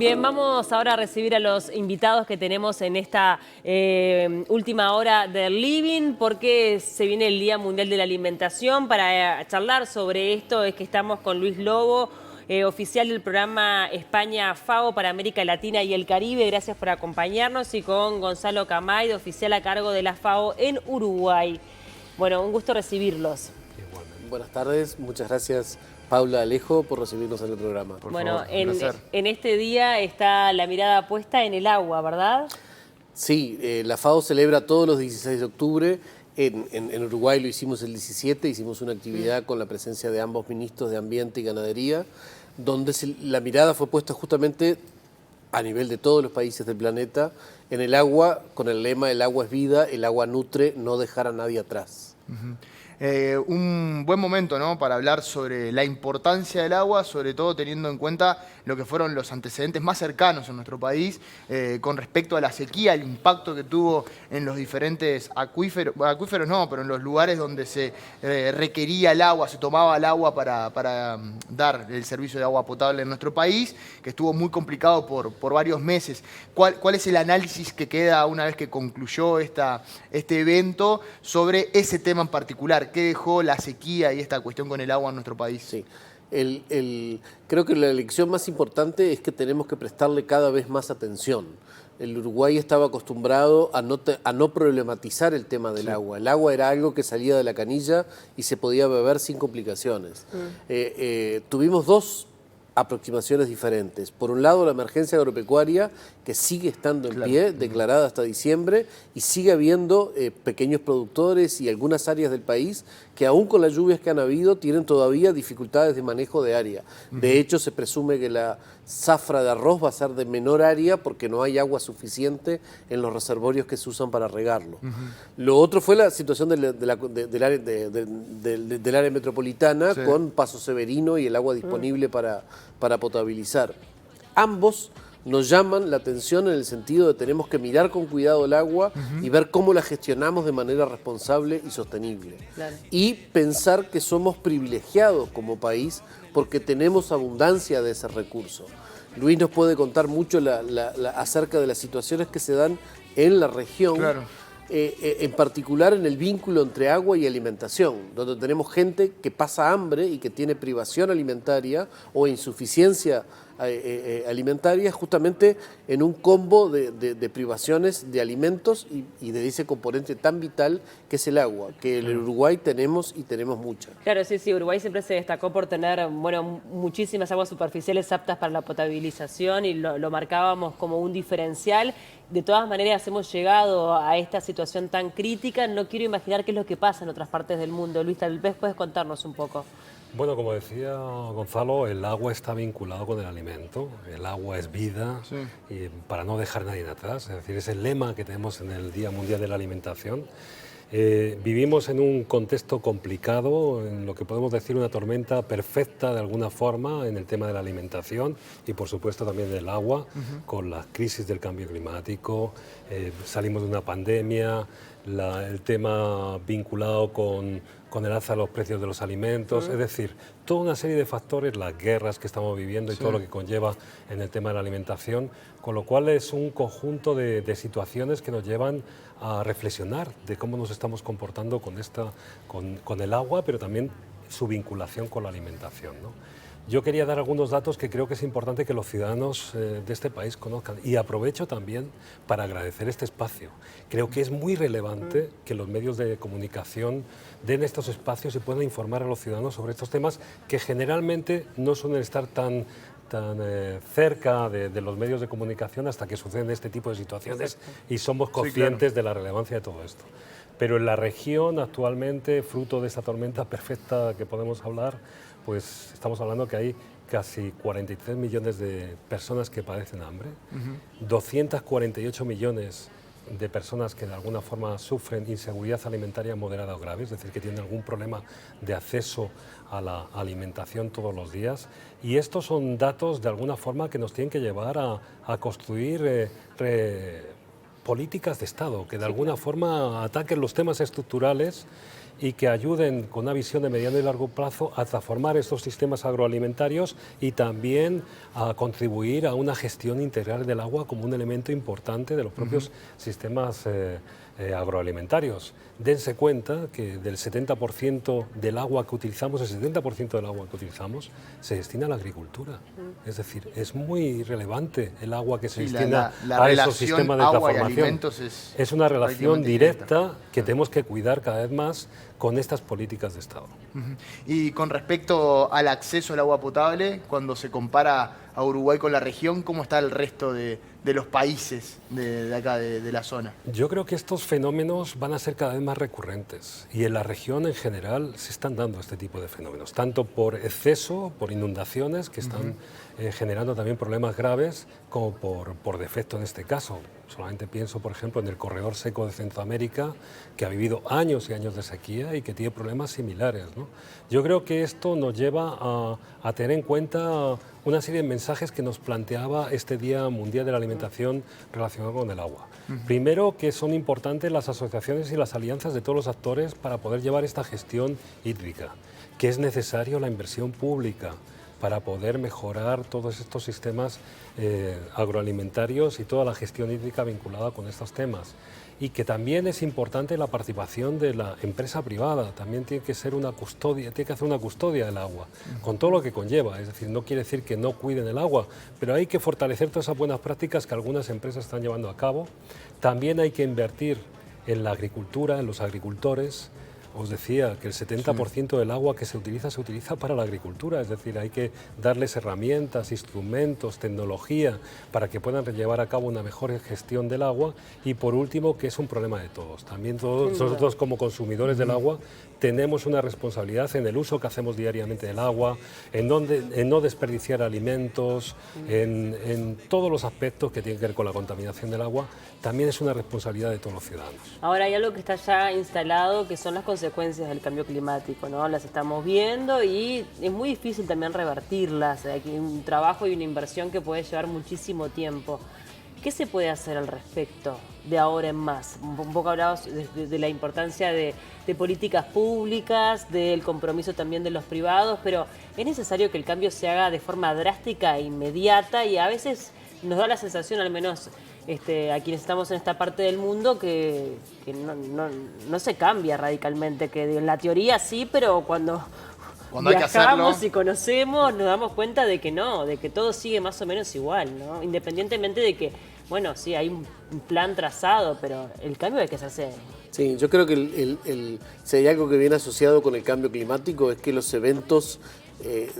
Bien, vamos ahora a recibir a los invitados que tenemos en esta última hora del Living, porque se viene el Día Mundial de la Alimentación. Para charlar sobre esto es que estamos con Luis Lobo, oficial del programa España-FAO para América Latina y el Caribe. Gracias por acompañarnos. Y con Gonzalo Camaide, oficial a cargo de la FAO en Uruguay. Bueno, un gusto recibirlos. Buenas tardes, muchas gracias Paula Alejo por recibirnos en el programa. Bueno, en este día está la mirada puesta en el agua, ¿verdad? Sí, la FAO celebra todos los 16 de octubre. En Uruguay lo hicimos el 17, hicimos una actividad con la presencia de ambos ministros de Ambiente y Ganadería, donde la mirada fue puesta justamente a nivel de todos los países del planeta en el agua, con el lema "el agua es vida, el agua nutre, no dejar a nadie atrás". Un buen momento, ¿no?, para hablar sobre la importancia del agua, sobre todo teniendo en cuenta lo que fueron los antecedentes más cercanos en nuestro país con respecto a la sequía, el impacto que tuvo en los diferentes acuíferos no, pero en los lugares donde se requería el agua, se tomaba el agua para dar el servicio de agua potable en nuestro país, que estuvo muy complicado por varios meses. ¿Cuál es el análisis que queda una vez que concluyó este evento sobre ese tema en particular? ¿Qué dejó la sequía y esta cuestión con el agua en nuestro país? Sí. Creo que la lección más importante es que tenemos que prestarle cada vez más atención. El Uruguay estaba acostumbrado a no problematizar el tema del agua. El agua era algo que salía de la canilla y se podía beber sin complicaciones. Tuvimos dos aproximaciones diferentes. Por un lado, la emergencia agropecuaria, que sigue estando en pie, declarada hasta diciembre, y sigue habiendo pequeños productores y algunas áreas del país que aún con las lluvias que han habido tienen todavía dificultades de manejo de área. De hecho, se presume que la zafra de arroz va a ser de menor área porque no hay agua suficiente en los reservorios que se usan para regarlo. Lo otro fue la situación del área metropolitana, sí, con Paso Severino y el agua disponible para potabilizar. Ambos nos llaman la atención en el sentido de tenemos que mirar con cuidado el agua y ver cómo la gestionamos de manera responsable y sostenible. Claro. Y pensar que somos privilegiados como país porque tenemos abundancia de ese recurso. Luis nos puede contar mucho acerca de las situaciones que se dan en la región. Claro. En particular en el vínculo entre agua y alimentación, donde tenemos gente que pasa hambre y que tiene privación alimentaria o insuficiencia alimentaria, justamente en un combo de privaciones de alimentos y de ese componente tan vital que es el agua, que en el Uruguay tenemos y tenemos mucha. Claro, sí, Uruguay siempre se destacó por tener muchísimas aguas superficiales aptas para la potabilización y lo marcábamos como un diferencial. De todas maneras hemos llegado a esta situación tan crítica, no quiero imaginar qué es lo que pasa en otras partes del mundo. Luis, tal vez puedes contarnos un poco. Bueno, como decía Gonzalo, el agua está vinculado con el alimento, el agua es vida, sí, y para no dejar a nadie atrás, es decir, es el lema que tenemos en el Día Mundial de la Alimentación. Vivimos en un contexto complicado, en lo que podemos decir una tormenta perfecta de alguna forma en el tema de la alimentación y por supuesto también del agua, con la crisis del cambio climático, salimos de una pandemia, el tema vinculado con el alza de los precios de los alimentos, es decir, toda una serie de factores, las guerras que estamos viviendo y todo lo que conlleva en el tema de la alimentación, con lo cual es un conjunto de situaciones que nos llevan a reflexionar de cómo nos estamos comportando con el agua, pero también su vinculación con la alimentación, ¿no? Yo quería dar algunos datos que creo que es importante que los ciudadanos de este país conozcan y aprovecho también para agradecer este espacio. Creo que es muy relevante que los medios de comunicación den estos espacios y puedan informar a los ciudadanos sobre estos temas que generalmente no suelen estar tan cerca de los medios de comunicación hasta que suceden este tipo de situaciones y somos conscientes de la relevancia de todo esto. Pero en la región actualmente, fruto de esta tormenta perfecta que podemos hablar, pues estamos hablando que hay casi 43 millones de personas que padecen hambre, 248 millones de personas que de alguna forma sufren inseguridad alimentaria moderada o grave, es decir, que tienen algún problema de acceso a la alimentación todos los días. Y estos son datos de alguna forma que nos tienen que llevar a construir políticas de Estado que de alguna forma ataquen los temas estructurales y que ayuden con una visión de mediano y largo plazo a transformar estos sistemas agroalimentarios y también a contribuir a una gestión integral del agua como un elemento importante de los propios sistemas agroalimentarios. Dense cuenta que del 70% del agua que utilizamos, el 70% del agua que utilizamos se destina a la agricultura. Es decir, es muy relevante el agua que se destina a esos sistemas de transformación. Es una relación directa que tenemos que cuidar cada vez más con estas políticas de Estado. Y con respecto al acceso al agua potable, cuando se compara a Uruguay con la región, ¿cómo está el resto de los países de acá, de la zona? Yo creo que estos fenómenos van a ser cada vez más recurrentes y en la región en general se están dando este tipo de fenómenos, tanto por exceso, por inundaciones que están generando también problemas graves, como por defecto en este caso. Solamente pienso, por ejemplo, en el corredor seco de Centroamérica, que ha vivido años y años de sequía y que tiene problemas similares, ¿no? Yo creo que esto nos lleva a tener en cuenta una serie de mensajes que nos planteaba este Día Mundial de la Alimentación relacionado con el agua. Primero, que son importantes las asociaciones y las alianzas de todos los actores para poder llevar esta gestión hídrica, que es necesario la inversión pública para poder mejorar todos estos sistemas agroalimentarios y toda la gestión hídrica vinculada con estos temas. Y que también es importante la participación de la empresa privada, también tiene que ser una custodia, tiene que hacer una custodia del agua, con todo lo que conlleva, es decir, no quiere decir que no cuiden el agua, pero hay que fortalecer todas esas buenas prácticas que algunas empresas están llevando a cabo. También hay que invertir en la agricultura, en los agricultores. Os decía que el 70% del agua que se utiliza para la agricultura, es decir, hay que darles herramientas, instrumentos, tecnología para que puedan llevar a cabo una mejor gestión del agua. Y por último, que es un problema de todos. También todos nosotros como consumidores del agua tenemos una responsabilidad en el uso que hacemos diariamente del agua, en no desperdiciar alimentos, en todos los aspectos que tienen que ver con la contaminación del agua. También es una responsabilidad de todos los ciudadanos. Ahora hay algo que está ya instalado, que son las consecuencias del cambio climático, ¿no? Las estamos viendo y es muy difícil también revertirlas. Hay un trabajo y una inversión que puede llevar muchísimo tiempo. ¿Qué se puede hacer al respecto de ahora en más? Un poco hablabas de la importancia de políticas públicas, del compromiso también de los privados, pero es necesario que el cambio se haga de forma drástica e inmediata y a veces nos da la sensación, al menos a quienes estamos en esta parte del mundo, que no se cambia radicalmente, que en la teoría sí, pero cuando viajamos y conocemos nos damos cuenta de que no, de que todo sigue más o menos igual, ¿no? Independientemente de que, bueno, sí, hay un plan trazado, pero el cambio hay que hacerse. Sí, yo creo que si hay algo que viene asociado con el cambio climático es que los eventos,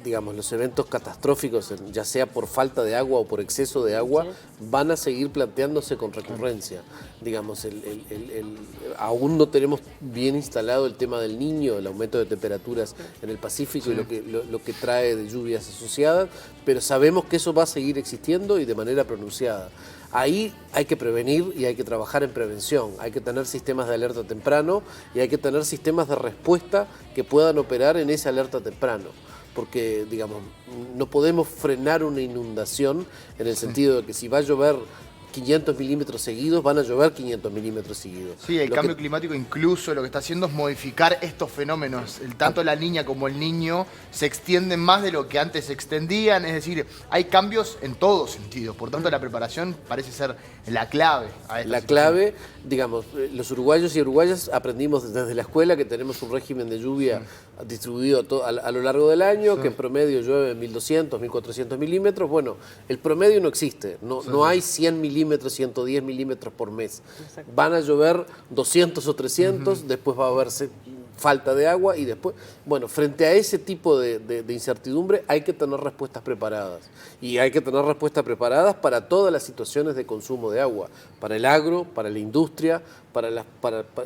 los eventos catastróficos, ya sea por falta de agua o por exceso de agua, van a seguir planteándose con recurrencia. Digamos, aún no tenemos bien instalado el tema del Niño, el aumento de temperaturas en el Pacífico y lo que trae de lluvias asociadas, pero sabemos que eso va a seguir existiendo y de manera pronunciada. Ahí hay que prevenir y hay que trabajar en prevención, hay que tener sistemas de alerta temprano y hay que tener sistemas de respuesta que puedan operar en esa alerta temprano. Porque, digamos, no podemos frenar una inundación en el sentido de que si va a llover 500 milímetros seguidos, van a llover 500 milímetros seguidos. Sí, el cambio climático incluso lo que está haciendo es modificar estos fenómenos. Tanto la niña como el niño se extienden más de lo que antes se extendían, es decir, hay cambios en todos sentidos. Por tanto, la preparación parece ser la clave a esta situación. Clave, digamos, los uruguayos y uruguayas aprendimos desde la escuela que tenemos un régimen de lluvia distribuido a lo largo del año, que en promedio llueve 1.200, 1.400 milímetros. Bueno, el promedio no existe, no hay 100 milímetros, 110 milímetros por mes. Exacto. Van a llover 200 o 300, después va a haber falta de agua y después, bueno, frente a ese tipo de incertidumbre hay que tener respuestas preparadas. Y hay que tener respuestas preparadas para todas las situaciones de consumo de agua, para el agro, para la industria,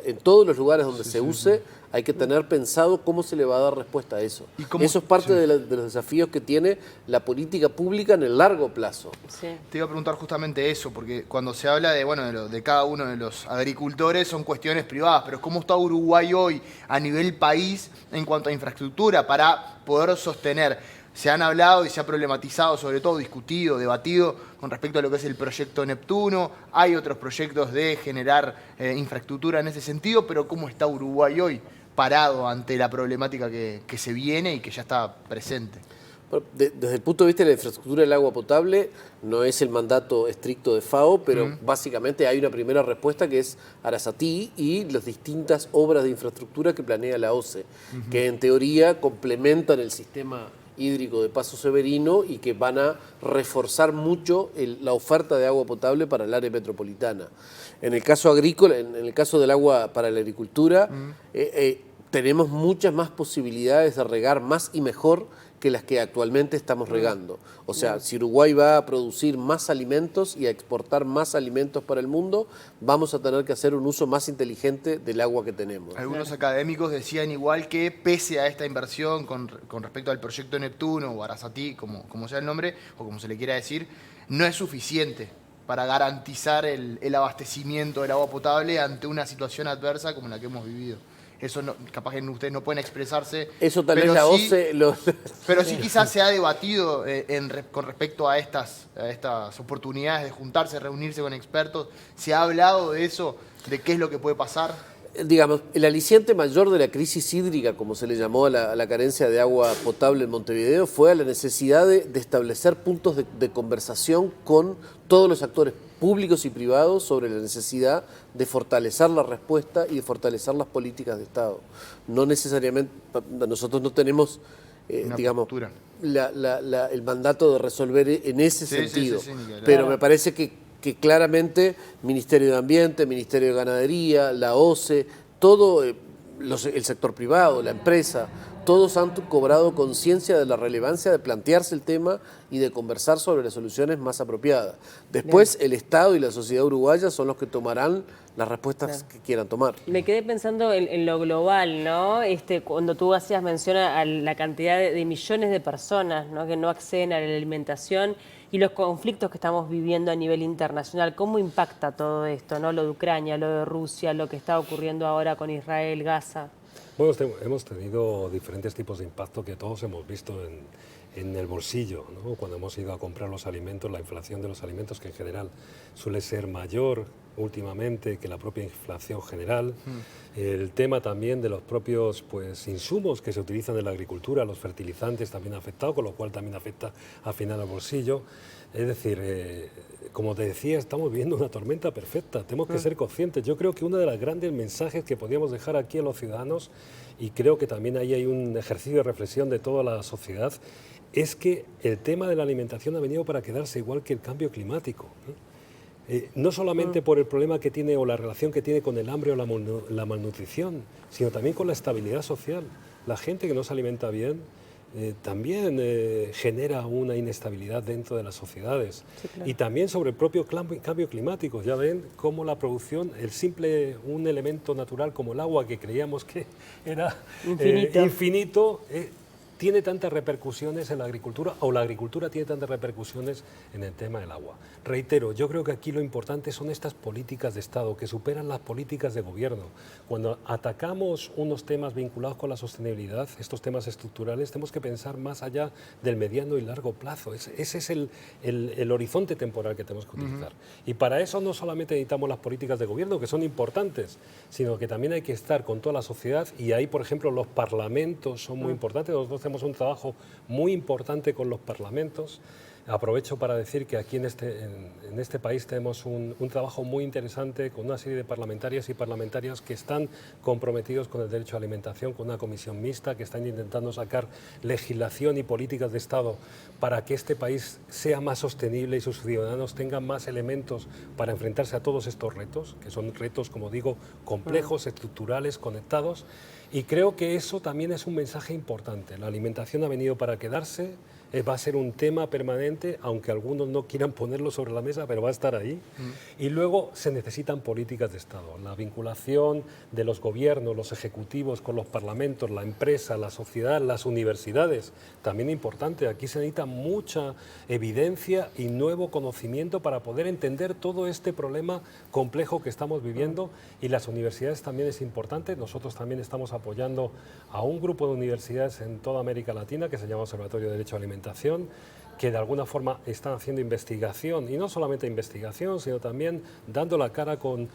en todos los lugares donde se use, hay que tener pensado cómo se le va a dar respuesta a eso. Eso es parte de los desafíos que tiene la política pública en el largo plazo. Sí. Te iba a preguntar justamente eso, porque cuando se habla de cada uno de los agricultores son cuestiones privadas, pero ¿cómo está Uruguay hoy a nivel país en cuanto a infraestructura para poder sostener? Se han hablado y se ha problematizado, sobre todo discutido, debatido con respecto a lo que es el proyecto Neptuno. Hay otros proyectos de generar infraestructura en ese sentido, pero ¿cómo está Uruguay hoy parado ante la problemática que se viene y que ya está presente? Desde el punto de vista de la infraestructura del agua potable, no es el mandato estricto de FAO, pero básicamente hay una primera respuesta que es Arasatí y las distintas obras de infraestructura que planea la OCE, que en teoría complementan el sistema hídrico de Paso Severino y que van a reforzar mucho la oferta de agua potable para el área metropolitana. En el caso agrícola, en el caso del agua para la agricultura, tenemos muchas más posibilidades de regar más y mejor que las que actualmente estamos regando. O sea, si Uruguay va a producir más alimentos y a exportar más alimentos para el mundo, vamos a tener que hacer un uso más inteligente del agua que tenemos. Algunos académicos decían igual que pese a esta inversión con respecto al proyecto Neptuno o Arasatí, como sea el nombre, o como se le quiera decir, no es suficiente para garantizar el abastecimiento del agua potable ante una situación adversa como la que hemos vivido. Eso no, capaz que ustedes no pueden expresarse. Eso tal vez la OCE... Pero sí quizás se ha debatido con respecto a estas oportunidades de juntarse, reunirse con expertos. ¿Se ha hablado de eso, de qué es lo que puede pasar? Digamos, el aliciente mayor de la crisis hídrica, como se le llamó a la carencia de agua potable en Montevideo, fue a la necesidad de establecer puntos de conversación con todos los actores públicos y privados sobre la necesidad de fortalecer la respuesta y de fortalecer las políticas de Estado. No necesariamente, nosotros no tenemos, digamos, el mandato de resolver en ese sentido, pero me parece que claramente Ministerio de Ambiente, Ministerio de Ganadería, la OCE, todo el sector privado, la empresa, todos han cobrado conciencia de la relevancia de plantearse el tema y de conversar sobre las soluciones más apropiadas. Después el Estado y la sociedad uruguaya son los que tomarán las respuestas que quieran tomar. Me quedé pensando en lo global, ¿no? Cuando tú hacías mención a la cantidad de millones de personas, ¿no?, que no acceden a la alimentación y los conflictos que estamos viviendo a nivel internacional. ¿Cómo impacta todo esto, ¿no? Lo de Ucrania, lo de Rusia, lo que está ocurriendo ahora con Israel, Gaza. Bueno, hemos tenido diferentes tipos de impacto que todos hemos visto en el bolsillo, ¿no? Cuando hemos ido a comprar los alimentos, la inflación de los alimentos, que en general suele ser mayor últimamente que la propia inflación general. El tema también de los propios insumos que se utilizan en la agricultura, los fertilizantes también ha afectado, con lo cual también afecta al final al bolsillo. Es decir, como te decía, estamos viviendo una tormenta perfecta, tenemos que ser conscientes. Yo creo que uno de los grandes mensajes que podríamos dejar aquí a los ciudadanos, y creo que también ahí hay un ejercicio de reflexión de toda la sociedad, es que el tema de la alimentación ha venido para quedarse, igual que el cambio climático, ¿no? No solamente por el problema que tiene o la relación que tiene con el hambre o la malnutrición, sino también con la estabilidad social. La gente que no se alimenta bien también genera una inestabilidad dentro de las sociedades. Sí, claro. Y también sobre el propio cambio climático. Ya ven cómo la producción, un elemento natural como el agua, que creíamos que era infinito tiene tantas repercusiones en la agricultura, o la agricultura tiene tantas repercusiones en el tema del agua. Reitero, yo creo que aquí lo importante son estas políticas de Estado que superan las políticas de gobierno. Cuando atacamos unos temas vinculados con la sostenibilidad, estos temas estructurales, tenemos que pensar más allá del mediano y largo plazo. Ese es el horizonte temporal que tenemos que utilizar. Y para eso no solamente necesitamos las políticas de gobierno, que son importantes, sino que también hay que estar con toda la sociedad, y ahí, por ejemplo, los parlamentos son muy importantes. Nosotros hacemos un trabajo muy importante con los parlamentos. Aprovecho para decir que aquí en este país tenemos un trabajo muy interesante con una serie de parlamentarias y parlamentarios que están comprometidos con el derecho a la alimentación, con una comisión mixta que están intentando sacar legislación y políticas de Estado para que este país sea más sostenible y sus ciudadanos tengan más elementos para enfrentarse a todos estos retos, que son retos, como digo, complejos, estructurales, conectados. Y creo que eso también es un mensaje importante. La alimentación ha venido para quedarse, va a ser un tema permanente, aunque algunos no quieran ponerlo sobre la mesa, pero va a estar ahí. Y luego se necesitan políticas de Estado. La vinculación de los gobiernos, los ejecutivos con los parlamentos, la empresa, la sociedad, las universidades, también importante. Aquí se necesita mucha evidencia y nuevo conocimiento para poder entender todo este problema complejo que estamos viviendo, y las universidades también es importante. Nosotros también estamos apoyando a un grupo de universidades en toda América Latina que se llama Observatorio de Derecho a la Alimentación, que de alguna forma están haciendo investigación, y no solamente investigación, sino también dando la cara con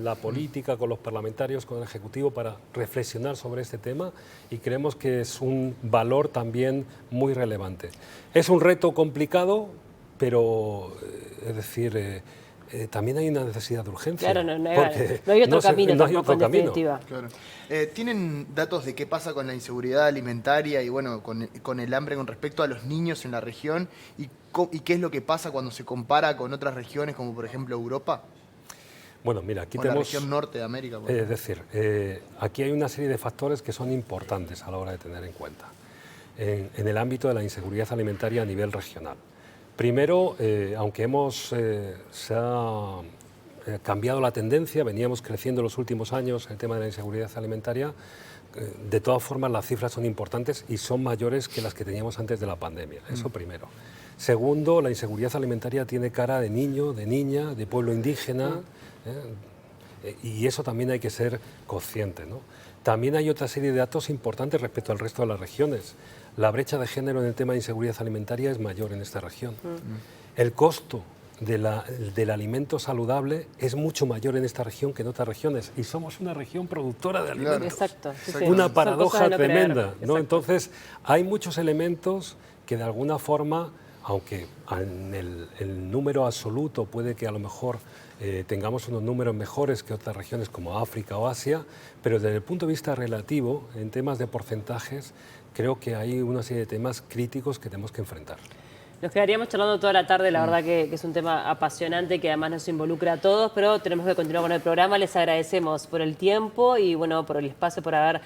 la política, con los parlamentarios, con el Ejecutivo, para reflexionar sobre este tema, y creemos que es un valor también muy relevante. Es un reto complicado, pero es decir, también hay una necesidad de urgencia. Claro, no hay otro camino tampoco, en definitiva. Claro. ¿Tienen datos de qué pasa con la inseguridad alimentaria y bueno, con el hambre con respecto a los niños en la región? ¿Y qué es lo que pasa cuando se compara con otras regiones, como por ejemplo Europa? Bueno, mira, aquí O tenemos... la región norte de América. Es decir, aquí hay una serie de factores que son importantes a la hora de tener en cuenta en el ámbito de la inseguridad alimentaria a nivel regional. Primero, aunque se ha cambiado la tendencia, veníamos creciendo en los últimos años el tema de la inseguridad alimentaria, de todas formas las cifras son importantes y son mayores que las que teníamos antes de la pandemia, eso primero. Segundo, la inseguridad alimentaria tiene cara de niño, de niña, de pueblo indígena, y eso también hay que ser consciente, ¿no? También hay otra serie de datos importantes respecto al resto de las regiones. La brecha de género en el tema de inseguridad alimentaria es mayor en esta región. El costo del alimento saludable es mucho mayor en esta región que en otras regiones, y somos una región productora de alimentos. Exacto. Sí. Una Son paradoja cosas de no tremenda, creer. ¿no? Entonces, hay muchos elementos que de alguna forma, aunque en el número absoluto puede que a lo mejor tengamos unos números mejores que otras regiones como África o Asia, pero desde el punto de vista relativo, en temas de porcentajes, creo que hay una serie de temas críticos que tenemos que enfrentar. Nos quedaríamos charlando toda la tarde, la verdad que es un tema apasionante que además nos involucra a todos, pero tenemos que continuar con el programa. Les agradecemos por el tiempo y bueno, por el espacio, por haber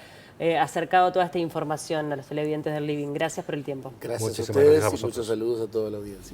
acercado toda esta información a los televidentes del Living. Gracias por el tiempo. Gracias a Muchísimas ustedes gracias a y vosotros. muchos saludos a toda la audiencia.